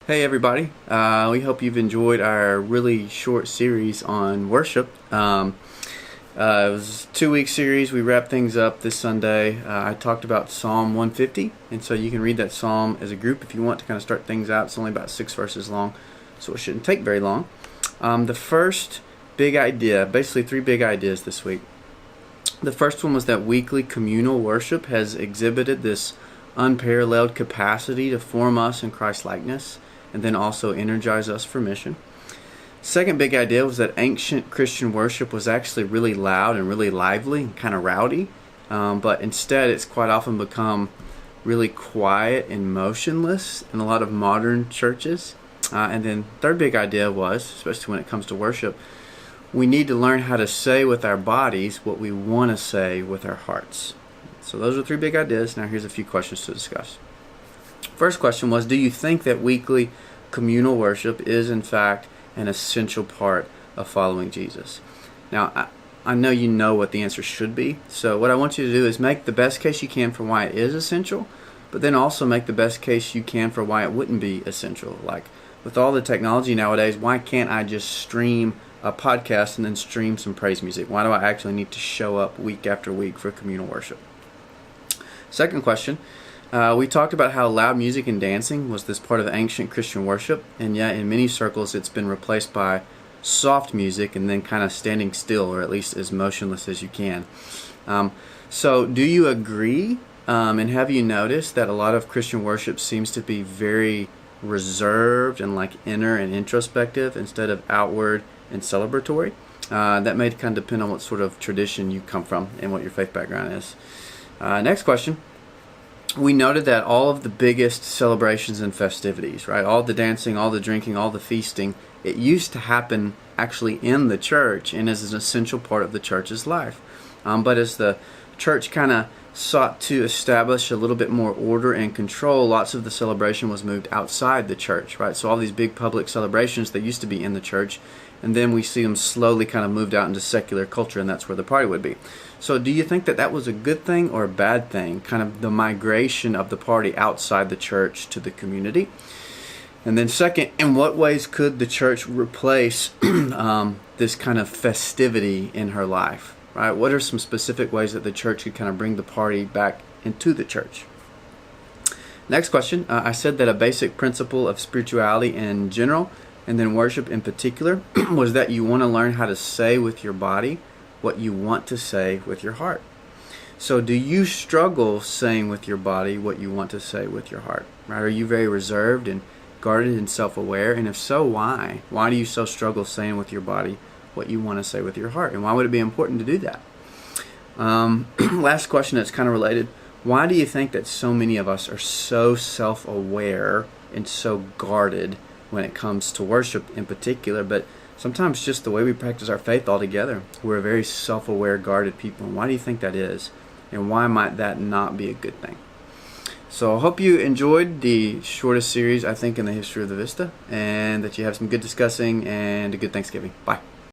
Hey everybody, we hope you've enjoyed our really short series on worship. It was a 2 week series. We wrapped things up this Sunday. I talked about Psalm 150, and so you can read that psalm as a group if you want to kind of start things out. It's only about 6 verses long, so it shouldn't take very long. The first big idea, basically 3 big ideas this week. The first one was that weekly communal worship has exhibited this unparalleled capacity to form us in Christ's likeness and then also energize us for mission. Second big idea was that ancient Christian worship was actually really loud and really lively and kind of rowdy, but instead it's quite often become really quiet and motionless in a lot of modern churches. And then third big idea was, especially when it comes to worship, we need to learn how to say with our bodies what we want to say with our hearts. So those are 3 big ideas. Now here's a few questions to discuss. First question was, do you think that weekly communal worship is in fact an essential part of following Jesus? Now, I know you know what the answer should be, so what I want you to do is make the best case you can for why it is essential, but then also make the best case you can for why it wouldn't be essential. Like, with all the technology nowadays, why can't I just stream a podcast and then stream some praise music? Why do I actually need to show up week after week for communal worship? Second question, we talked about how loud music and dancing was this part of ancient Christian worship, and yet in many circles it's been replaced by soft music and then kind of standing still, or at least as motionless as you can. So do you agree, and have you noticed that a lot of Christian worship seems to be very reserved and like inner and introspective instead of outward and celebratory? That may kind of depend on what sort of tradition you come from and what your faith background is. Next question. We noted that all of the biggest celebrations and festivities, right, all the dancing, all the drinking, all the feasting, it used to happen actually in the church and is an essential part of the church's life. But as the church kind of sought to establish a little bit more order and control, lots of the celebration was moved outside the church, right? So all these big public celebrations that used to be in the church, and then we see them slowly kind of moved out into secular culture, and that's where the party would be. So do you think that that was a good thing or a bad thing, kind of the migration of the party outside the church to the community? And then second, in what ways could the church replace this kind of festivity in her life, right? What are some specific ways that the church could kind of bring the party back into the church? Next question, I said that a basic principle of spirituality in general and then worship in particular was that you want to learn how to say with your body what you want to say with your heart. So do you struggle saying with your body what you want to say with your heart? Right? Are you very reserved and guarded and self-aware? And if so, why? Why do you so struggle saying with your body what you want to say with your heart? And why would it be important to do that? Last question that's kind of related. Why do you think that so many of us are so self-aware and so guarded when it comes to worship in particular, but sometimes just the way we practice our faith altogether? We're a very self-aware, guarded people. And why do you think that is? And why might that not be a good thing? So I hope you enjoyed the shortest series, I think, in the history of the Vista, and that you have some good discussing and a good Thanksgiving. Bye.